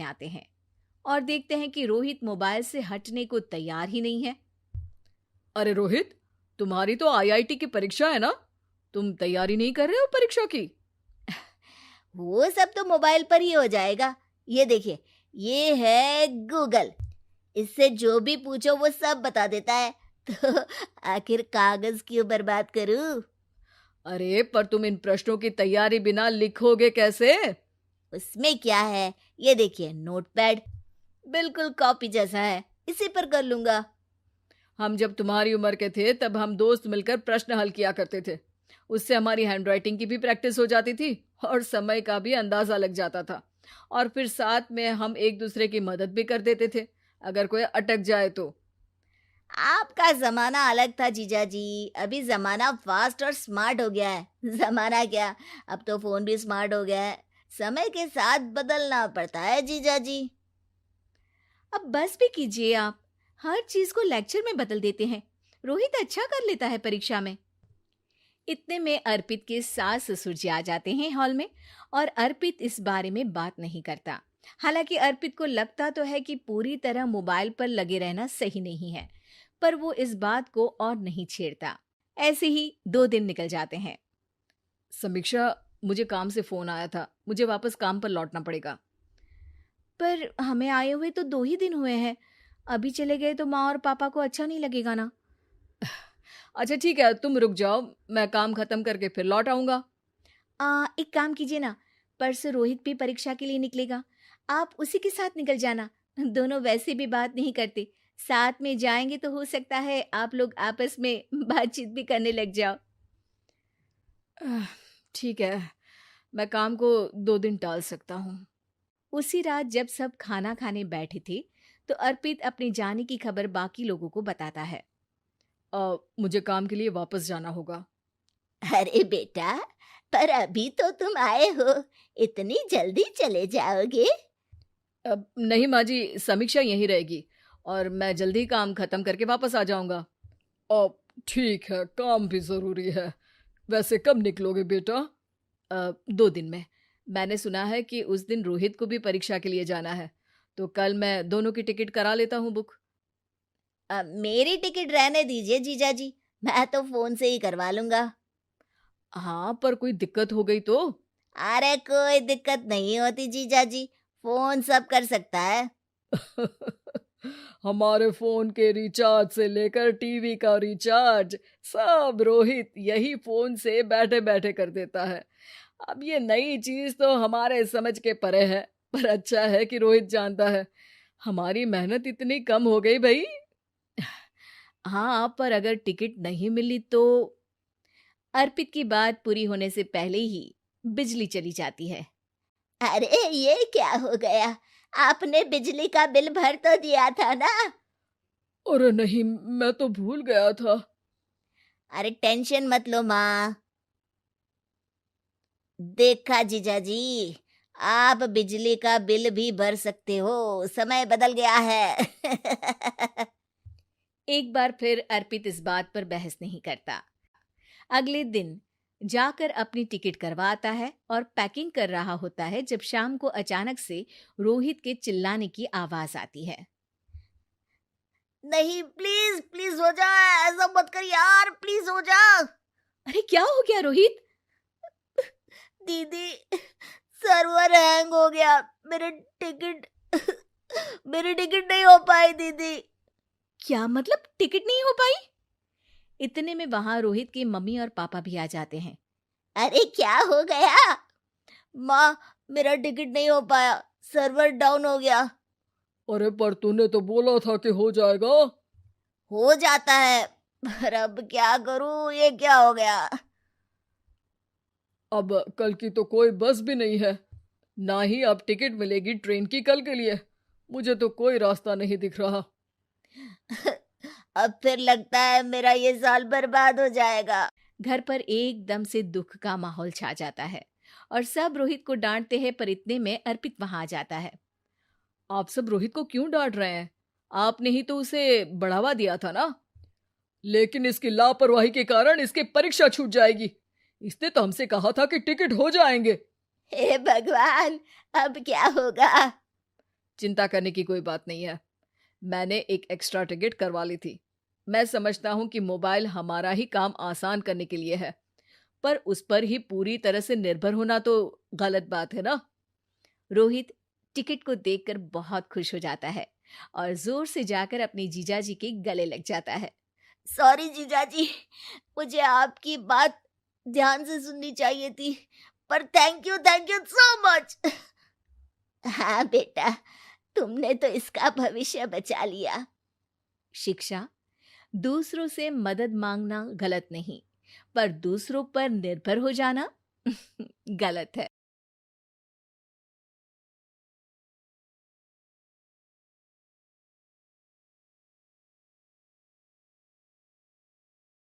आते हैं और देखते हैं कि रोहित मोबाइल से हटने को तैयार ही नहीं है। अरे रोहित, तुम्हारी तो आईआईटी की परीक्षा है ना? तुम तैयारी नहीं कर रहे हो परीक्षा की? वो सब तो मोबाइल पर ही हो जाएगा। ये देखिए, ये है गूगल। इससे जो भी पूछो वो सब बता देता है। तो आखिर कागज क्यों बर्बाद करूं? अरे पर तुम इन प्रश्नों की तैयारी बिना लिखोगे कैसे? उसमें क्या है, ये देखिए नोटपैड, बिल्कुल कॉपी जैसा है, इसी पर कर लूंगा। हम जब तुम्हारी उम्र के थे तब हम दोस्त मिलकर प्रश्न हल किया करते थे। उससे हमारी हैंडराइटिंग की भी प्रैक्टिस हो जाती थी और समय का भी अंदाजा लग जाता था। और फिर साथ में हम एक दूसरे की मदद भी कर देते थे अगर कोई अटक जाए तो। आपका जमाना अलग था जीजा जी। अभी जमाना फास्ट और स्मार्ट हो गया है। जमाना क्या, अब तो फोन भी स्मार्ट हो गया है। समय के साथ बदलना पड़ता है जीजा जी। अब बस भी कीजिए आप, हर चीज को लेक्चर में बदल देते हैं। रोहित अच्छा कर लेता है परीक्षा में। इतने में अर्पित के सास ससुर जी आ जाते हैं हॉल में और अर्पित इस बारे में बात नहीं करता। हालांकि अर्पित को लगता तो है कि पूरी तरह मोबाइल पर लगे रहना सही नहीं है, पर वो इस बात को और नहीं छेड़ता। ऐसे ही 2 दिन निकल जाते हैं। समीक्षा, मुझे काम से फोन आया था, मुझे वापस काम पर लौटना पड़ेगा। पर हमें आए हुए तो 2 ही दिन हुए हैं, अभी चले गए तो माँ और पापा को अच्छा नहीं लगेगा ना। अच्छा ठीक है, तुम रुक जाओ, मैं काम खत्म करके फिर लौट आऊंगा। एक काम कीजिए ना, परसों रोहित भी परीक्षा के लिए निकलेगा, आप उसी के साथ निकल जाना। दोनों वैसे भी बात नहीं करते, साथ में जाएंगे तो हो सकता है आप लोग आपस में बातचीत भी करने लग जाओ। ठीक है, मैं काम को 2 दिन टाल सकता हूँ। उसी रात जब सब खाना खाने बैठे थे तो अर्पित अपने जाने की खबर बाकी लोगों को बताता है। मुझे काम के लिए वापस जाना होगा। अरे बेटा, पर अभी तो तुम आए हो, इतनी जल्दी चले जाओगे? नहीं माँ जी, समीक्षा यहीं रहेगी और मैं जल्दी काम खत्म करके वापस आ जाऊंगा। ठीक है, काम भी जरूरी है। वैसे कब निकलोगे बेटा? 2 दिन में। मैंने सुना है कि उस दिन रोहित को भी परीक्षा के लिए जाना है, तो कल मैं दोनों की टिकट करा लेता हूँ बुक। मेरी टिकट रहने दीजिए जीजा जी, मैं तो फोन से ही करवा लूंगा। हाँ, पर कोई दिक्कत हो गई तो? अरे कोई दिक्कत नहीं होती जीजा जी, फोन सब कर सकता है। हमारे फोन के रिचार्ज से लेकर टीवी का रिचार्ज सब रोहित यही फोन से बैठे बैठे कर देता है। अब ये नई चीज तो हमारे समझ के परे है, पर अच्छा है कि रोहित जानता है। हमारी मेहनत इतनी कम हो गई भाई। हाँ, पर अगर टिकट नहीं मिली तो? अर्पित की बात पूरी होने से पहले ही बिजली चली जाती है। अरे ये क्या हो गया, आपने बिजली का बिल भर तो दिया था ना? अरे नहीं, मैं तो भूल गया था। अरे टेंशन मत लो माँ। देखा जीजा जी, आप बिजली का बिल भी भर सकते हो, समय बदल गया है। एक बार फिर अर्पित इस बात पर बहस नहीं करता। अगले दिन जाकर अपनी टिकट करवाता है और पैकिंग कर रहा होता है जब शाम को अचानक से रोहित के चिल्लाने की आवाज आती है। नहीं, प्लीज प्लीज हो जा, ऐसा मत कर यार, प्लीज हो जा। अरे क्या हो गया रोहित? दीदी, सर्वर हैंग हो गया, मेरे टिकट मेरी टिकट नहीं हो पाई दीदी। क्या मतलब टिकट नहीं हो पाई? इतने में वहां रोहित के मम्मी और पापा भी आ जाते हैं। अरे क्या हो गया? माँ, मेरा टिकट नहीं हो पाया, सर्वर डाउन हो गया। अरे पर तूने तो बोला था कि हो जाएगा। हो जाता है, पर अब क्या करूं, ये क्या हो गया? अब कल की तो कोई बस भी नहीं है, ना ही अब टिकट मिलेगी ट्रेन की कल के लिए। मुझे तो कोई रास्ता नहीं दिख रहा। अब फिर लगता है मेरा ये साल बर्बाद हो जाएगा। घर पर एकदम से दुख का माहौल छा जाता है और सब रोहित को डांटते हैं, पर इतने में अर्पित वहां आ जाता है। आप सब रोहित को क्यों डांट रहे हैं? आपने ही तो उसे बढ़ावा दिया था ना। लेकिन इसकी लापरवाही के कारण इसकी परीक्षा छूट जाएगी। इसने तो हमसे कहा था कि टिकट हो जाएंगे। हे भगवान, अब क्या होगा? चिंता करने की कोई बात नहीं है। मैंने एक एक्स्ट्रा टिकट करवा ली थी। मैं समझता हूँ कि मोबाइल हमारा ही काम आसान करने के लिए है, पर उस पर ही पूरी तरह से निर्भर होना तो गलत बात है ना। रोहित टिकट को देखकर बहुत खुश हो जाता है और जोर से जाकर अपने जीजाजी के गले लग जाता है। सॉरी जीजाजी, मुझे आपकी बात ध्यान से सुननी चाहिए थी, पर थैंक यू सो मच। हाँ बेटा, तुमने तो इसका भविष्य बचा लिया। शिक्षा, दूसरों से मदद मांगना गलत नहीं, पर दूसरों पर निर्भर हो जाना गलत है।